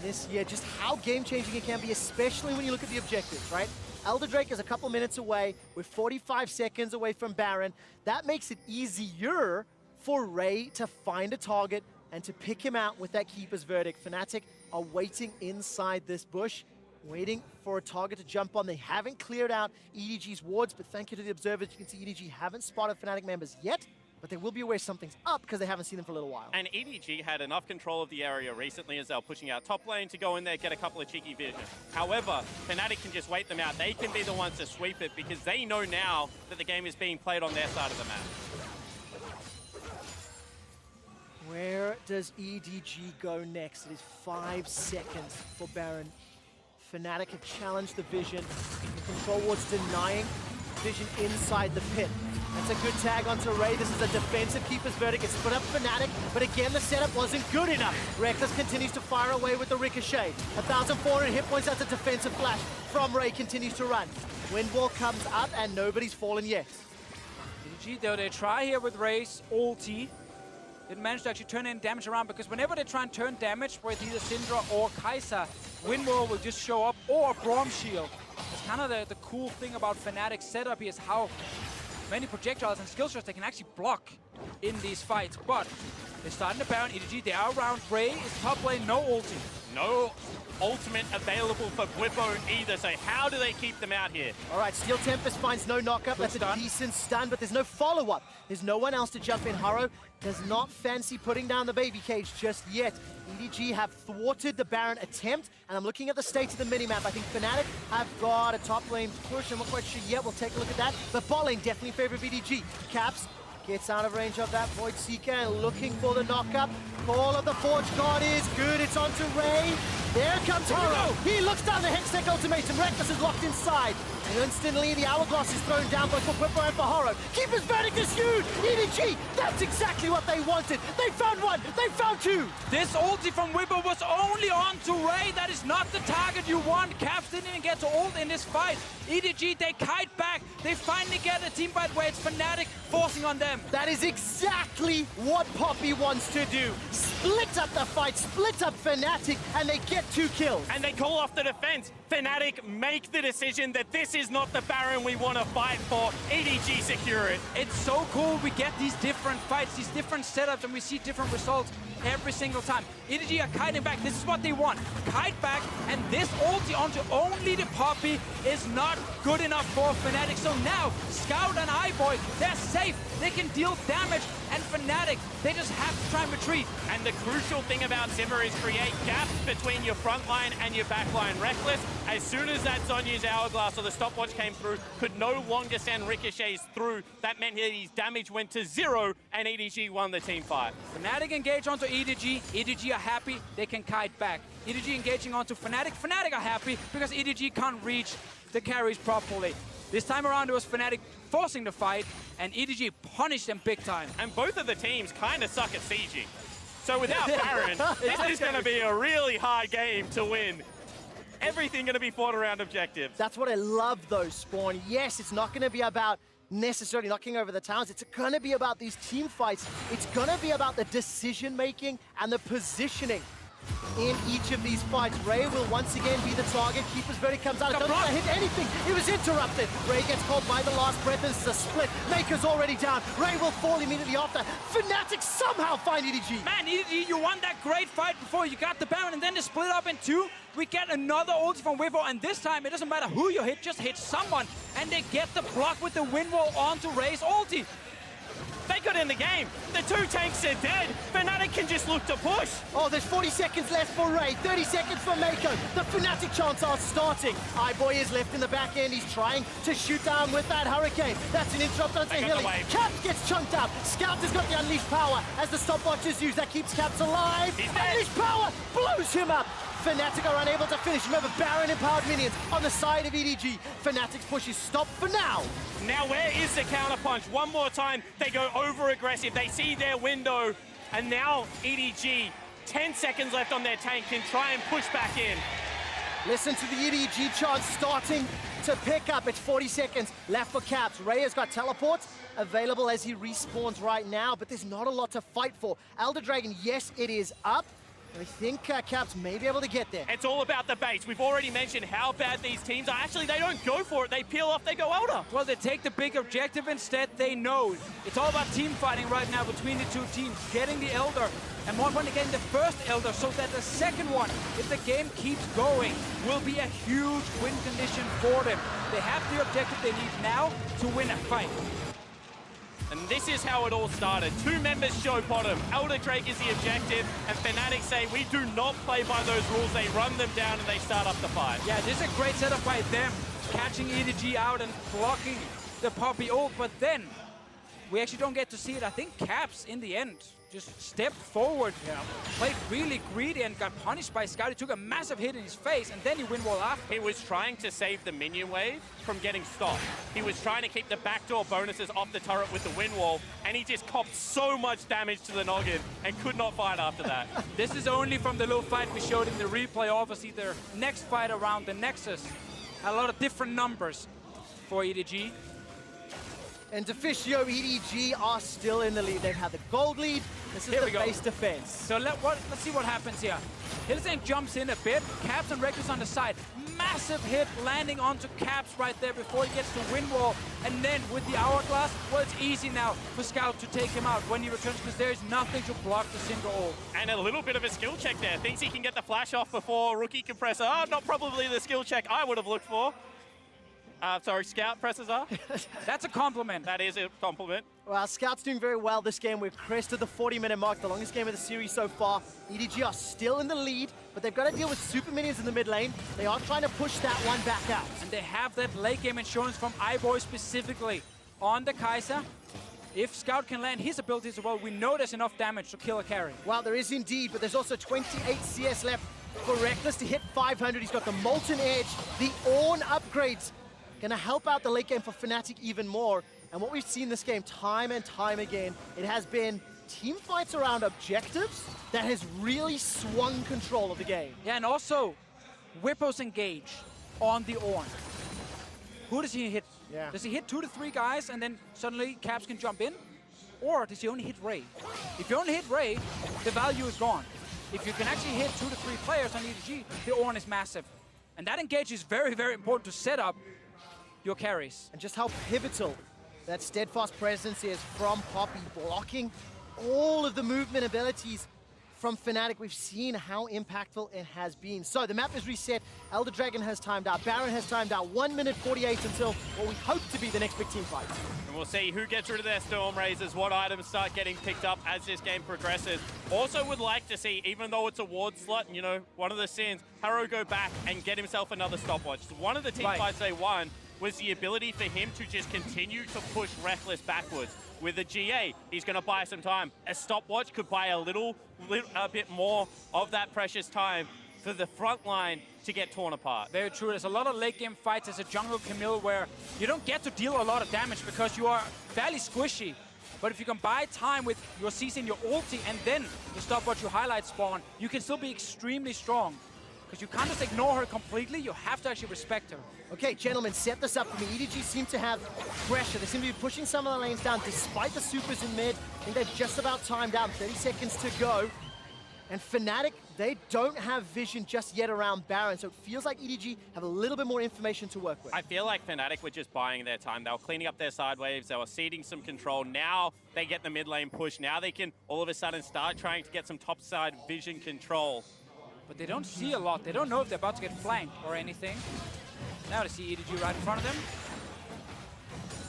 this year, just how game-changing it can be, especially when you look at the objectives, right? Elder Drake is a couple minutes away. We're 45 seconds away from Baron. That makes it easier for Ray to find a target and to pick him out with that Keeper's Verdict. Fnatic are waiting inside this bush, waiting for a target to jump on. They haven't cleared out EDG's wards, but thank you to the observers. You can see EDG haven't spotted Fnatic members yet, but they will be aware something's up because they haven't seen them for a little while. And EDG had enough control of the area recently as they were pushing out top lane to go in there, get a couple of cheeky visions. However, Fnatic can just wait them out. They can be the ones to sweep it because they know now that the game is being played on their side of the map. Where does EDG go next? It is 5 seconds for Baron. Fnatic have challenged the vision. The control ward's denying vision inside the pit. That's a good tag onto Ray. This is a defensive Keeper's Verdict. It's put up Fnatic, but again, the setup wasn't good enough. Reckless continues to fire away with the Ricochet. 1,400 hit points, that's a defensive flash from Ray, continues to run. Wind wall comes up and nobody's fallen yet. EDG, though, they try here with Ray's ulti. Didn't manage to actually turn in damage around, because whenever they try and turn damage with either Syndra or Kai'Sa, Windwall will just show up, or Braum Shield. It's kind of the cool thing about Fnatic's setup here is how many projectiles and skill shots they can actually block in these fights. But they're starting to Baron. EDG, they are around. Ray is top lane, no ulti. No ultimate available for Bwipo either, so how do they keep them out here? All right, Steel Tempest finds no knockup. Good That's stun. a decent stun, but there's no follow-up. There's no one else to jump in. Haro does not fancy putting down the baby cage just yet. EDG have thwarted the Baron attempt, and I'm looking at the state of the minimap. I think Fnatic have got a top lane push. I'm not quite sure yet. We'll take a look at that. But bot lane definitely in favor of EDG. Caps gets out of range of that Void Seeker and looking for the knockup. Call of the Forge God is good. It's onto Ray. There comes Haro. He looks down the Hextech ultimatum. Reckless is locked inside. And instantly the Hourglass is thrown down both for Bwipo and for Haro. Keeper's Verdict is huge. EDG, that's exactly what they wanted. They found one. They found two. This ulti from Whipper was only on to Ray. That is not the target you want. Caps didn't even get to ult in this fight. EDG, they kite back. They finally get a team fight where it's Fnatic forcing on them. That is exactly what Poppy wants to do. Split up the fight, split up Fnatic, and they get 2 kills. And they call off the defense. Fnatic make the decision that this is not the Baron we want to fight for. EDG secure it. It's so cool. We get these different fights, these different setups, and we see different results every single time. EDG are kiting back. This is what they want. Kite back, and this ulti onto only the Poppy is not good enough for Fnatic. So now, Scout and iBoy, they're safe. They can deal damage, and Fnatic, they just have to try and retreat. And the the crucial thing about Zimmer is create gaps between your front line and your back line. Reckless, as soon as that Zonya's hourglass or the stopwatch came through, could no longer send ricochets through. That meant his damage went to 0, and EDG won the team fight. Fnatic engage onto EDG. EDG are happy, they can kite back. EDG engaging onto Fnatic. Fnatic are happy because EDG can't reach the carries properly. This time around it was Fnatic forcing the fight, and EDG punished them big time. And both of the teams kind of suck at sieging. So without Baron, this is going to be a really hard game to win. Everything going to be fought around objectives. That's what I love though, Spawn. Yes, it's not going to be about necessarily knocking over the towns. It's going to be about these team fights. It's going to be about the decision making and the positioning in each of these fights. Ray will once again be the target. Keeper's Verdict comes out. It doesn't hit anything. It was interrupted. Ray gets caught by the last breath. This is a split. Maker's already down. Ray will fall immediately after. Fnatic somehow find EDG. Man, EDG, you won that great fight before you got the Baron, and then they split up in two. We get another ulti from Wivo, and this time it doesn't matter who you hit, just hit someone. And they get the block with the wind wall onto Ray's ulti. They got in the game. The two tanks are dead. Fnatic can just look to push. Oh, there's 40 seconds left for Ray, 30 seconds for Mako. The Fnatic chants are starting. iBoy is left in the back end. He's trying to shoot down with that Hurricane. That's an interrupt onto Hilly. Caps gets chunked out. Scout has got the Unleashed Power as the stopwatch is used. That keeps Caps alive. Unleashed Power blows him up. Fnatic are unable to finish. Remember, Baron empowered minions on the side of EDG. Fnatic's push is stopped for now. Now where is the counterpunch? One more time, they go over-aggressive. They see their window, and now EDG, 10 seconds left on their tank, can try and push back in. Listen to the EDG chant starting to pick up. It's 40 seconds left for Caps. Ray has got teleports available as he respawns right now, but there's not a lot to fight for. Elder Dragon, yes, it is up. I think Caps may be able to get there. It's all about the base. We've already mentioned how bad these teams are. Actually, they don't go for it. They peel off, they go Elder. Well, they take the big objective instead. They know it's all about team fighting right now between the two teams. Getting the Elder, and more importantly, getting the first Elder, so that the second one, if the game keeps going, will be a huge win condition for them. They have the objective they need now to win a fight. And this is how it all started. Two members show bottom. Elder Drake is the objective, and Fnatic say, we do not play by those rules. They run them down and they start up the fight. Yeah, this is a great setup by them, catching EDG out and blocking the Poppy ult, but then we actually don't get to see it. I think Caps, in the end, just stepped forward, played really greedy and got punished by Scout. He took a massive hit in his face, and then he wind wall after. He was trying to save the minion wave from getting stopped. He was trying to keep the backdoor bonuses off the turret with the wind wall, and he just copped so much damage to the noggin and could not fight after that. This is only from the little fight we showed in the replay. Obviously, their next fight around the Nexus, a lot of different numbers for EDG. And Deficio, EDG are still in the lead. They've had the gold lead. This is the base defense. So let's see what happens here. Hillsang jumps in a bit. Caps and Reckless on the side. Massive hit landing onto Caps right there before he gets to wind wall. And then with the hourglass, well, it's easy now for Scout to take him out when he returns, because there's nothing to block the single ult. And a little bit of a skill check there. Thinks he can get the flash off before Rookie Compressor. Oh, not probably the skill check I would have looked for. Sorry, Scout presses are. That's a compliment. That is a compliment. Well, Scout's doing very well this game. We've crested the 40-minute mark, the longest game of the series so far. EDG are still in the lead, but they've got to deal with super minions in the mid lane. They are trying to push that one back out. And they have that late game insurance from iBoy specifically on the Kai'Sa. If Scout can land his abilities as well, we know there's enough damage to kill a carry. Well, there is indeed, but there's also 28 CS left for Reckless to hit 500. He's got the Molten Edge, the Ornn upgrades. Gonna help out the late game for Fnatic even more. And what we've seen this game time and time again, it has been team fights around objectives that has really swung control of the game. Yeah, and also, Whippos engage on the Ornn. Who does he hit? Yeah. Does he hit 2 to 3 guys and then suddenly Caps can jump in? Or does he only hit Ray? If you only hit Ray, the value is gone. If you can actually hit 2 to 3 players on EDG, the Ornn is massive. And that engage is very, very important to set up your carries. And just how pivotal that steadfast presence is from Poppy, blocking all of the movement abilities from Fnatic. We've seen how impactful it has been. So the map is reset. Elder Dragon has timed out. Baron has timed out. 1 minute 48 until what we hope to be the next big team fight. And we'll see who gets rid of their Storm Razors, what items start getting picked up as this game progresses. Also would like to see, even though it's a ward slot, you know, one of the sins, Haro go back and get himself another stopwatch. So one of the team fights they won was the ability for him to just continue to push Reckless backwards. With a GA, he's going to buy some time. A stopwatch could buy a bit more of that precious time for the front line to get torn apart. Very true. There's a lot of late game fights as a jungle Camille where you don't get to deal a lot of damage because you are fairly squishy. But if you can buy time with your CC and your ulti and then your stopwatch, your highlight spawn, you can still be extremely strong. Because you can't just ignore her completely, you have to actually respect her. Okay, gentlemen, set this up for me. EDG seem to have pressure. They seem to be pushing some of the lanes down despite the supers in mid. I think they've just about timed out, 30 seconds to go. And Fnatic, they don't have vision just yet around Baron, so it feels like EDG have a little bit more information to work with. I feel like Fnatic were just buying their time. They were cleaning up their side waves, they were ceding some control. Now they get the mid lane push. Now they can all of a sudden start trying to get some top side vision control. But they don't see a lot. They don't know if they're about to get flanked or anything. Now they see EDG right in front of them.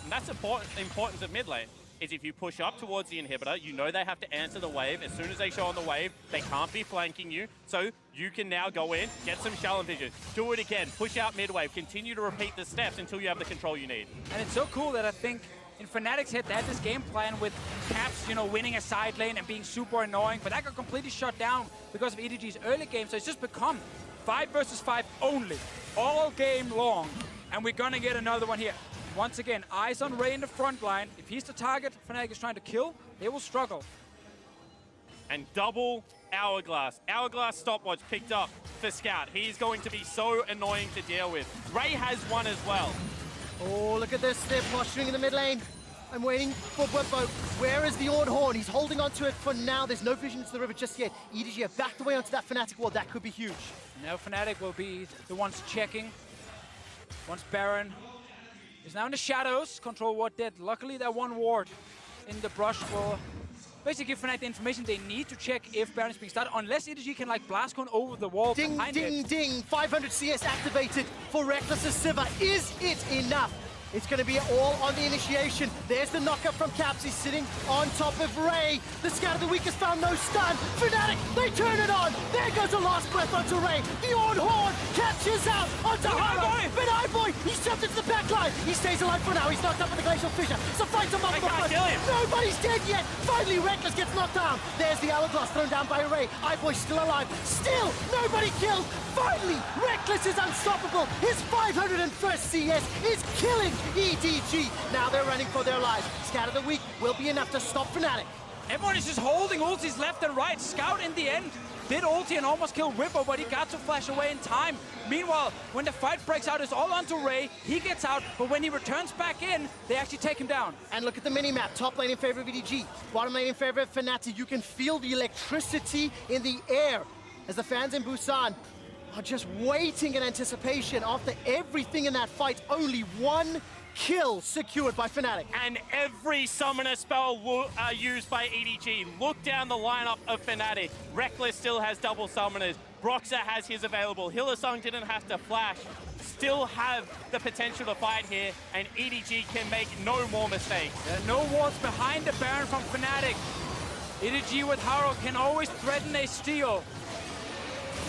And that's the importance of mid lane, is if you push up towards the inhibitor, you know they have to answer the wave. As soon as they show on the wave, they can't be flanking you. So you can now go in, get some shallow vision, do it again, push out mid wave, continue to repeat the steps until you have the control you need. And it's so cool that I think in Fnatic's head, they had this game plan with Caps, you know, winning a side lane and being super annoying, but that got completely shut down because of EDG's early game. So it's just become 5 versus 5 only, all game long. And we're gonna get another one here. Once again, eyes on Ray in the front line. If he's the target Fnatic is trying to kill, they will struggle. And double Hourglass. Hourglass stopwatch picked up for Scout. He's going to be so annoying to deal with. Ray has one as well. Oh, look at this. They're posturing in the mid lane. I'm waiting for Bwebbo. Where is the Orn Horn? He's holding onto it for now. There's no vision into the river just yet. EDG have backed away onto that Fnatic wall. That could be huge. Now Fnatic will be the ones checking. Once Baron is now in the shadows. Control ward dead. Luckily, that one ward in the brush will basically give Fnatic the information they need to check if Baron is being started. Unless EDG can like blast cone over the wall Ding, behind ding, it. ding. 500 CS activated for Reckless's Sivir. Is it enough? It's going to be all on the initiation. There's the knockup from Caps. He's sitting on top of Ray. The Scout of the Weak has found no stun. Fnatic, they turn it on. There goes the last breath onto Ray. The Orn Horn catches out onto Haro. But Boy, he's jumped into the back line. He stays alive for now. He's knocked up with the Glacial Fissure. So fights him up in the front. Nobody's dead yet. Finally, Reckless gets knocked down. There's the Hourglass thrown down by Ray. Boy's still alive. Still, nobody killed. Finally, Reckless is unstoppable. His 501st CS is killing EDG. Now they're running for their lives. Scout of the Weak will be enough to stop Fnatic. Everyone is just holding ultis left and right. Scout in the end did ulti and almost killed Whippo, but he got to flash away in time. Meanwhile, when the fight breaks out, it's all onto Ray. He gets out, but when he returns back in, they actually take him down. And look at the mini-map. Top lane in favor of EDG. Bottom lane in favor of Fnatic. You can feel the electricity in the air as the fans in Busan are just waiting in anticipation. After everything in that fight, only one kill secured by Fnatic. And every summoner spell used by EDG. Look down the lineup of Fnatic. Reckless still has double summoners. Broxah has his available. Hylissang didn't have to flash. Still have the potential to fight here, and EDG can make no more mistakes. There are no wards behind the Baron from Fnatic. EDG with Haro can always threaten a steal.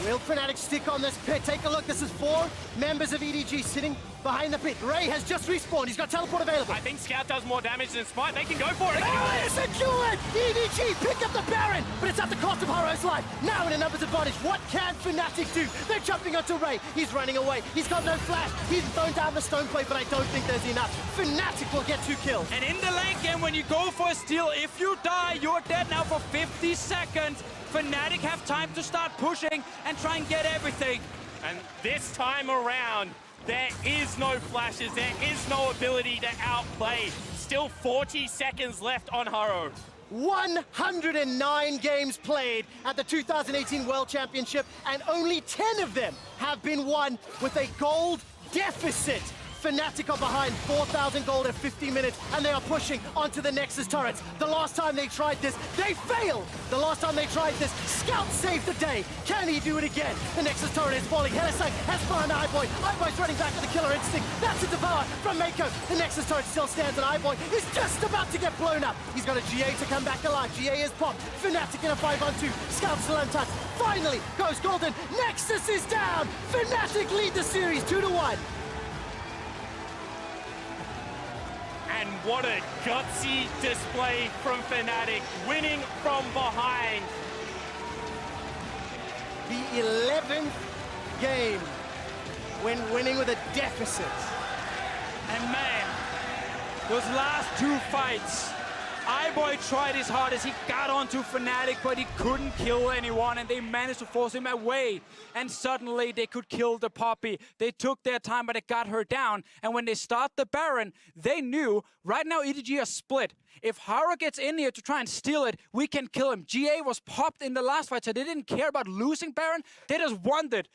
Will Fnatic stick on this pit? Take a look. This is 4 members of EDG sitting behind the pit. Ray has just respawned. He's got teleport available. I think Scout does more damage than Smite. They can go for it. Secure it! EDG pick up the Baron, but it's at the cost of Haro's life. Now in a numbers advantage. What can Fnatic do? They're jumping onto Ray. He's running away. He's got no flash. He's thrown down the stone plate, but I don't think there's enough. Fnatic will get 2 kills. And in the late game, when you go for a steal, if you die, you're dead now for 50 seconds. Fnatic have time to start pushing and try and get everything. And this time around, there is no flashes, there is no ability to outplay. Still 40 seconds left on Haro. 109 games played at the 2018 World Championship, and only 10 of them have been won with a gold deficit. Fnatic are behind 4,000 gold at 50 minutes, and they are pushing onto the Nexus turrets. The last time they tried this, they failed! The last time they tried this, Scout saved the day. Can he do it again? The Nexus turret is falling. Hellesang has found Eyeboy. Eyeboy's running back with the killer instinct. That's a devour from Mako. The Nexus turret still stands, and Eyeboy is just about to get blown up. He's got a GA to come back alive. GA is popped. Fnatic in a 5-on-2. Scout still untouched. Finally goes Golden. Nexus is down. Fnatic lead the series 2-1. And what a gutsy display from Fnatic, winning from behind. The 11th game when winning with a deficit. And man, those last two fights, Eyeboy tried his hardest. He got onto Fnatic, but he couldn't kill anyone, and they managed to force him away. And suddenly they could kill the Poppy. They took their time, but it got her down. And when they start the Baron, they knew right now EDG are split. If Hara gets in here to try and steal it, we can kill him. GA was popped in the last fight, so they didn't care about losing Baron. They just wanted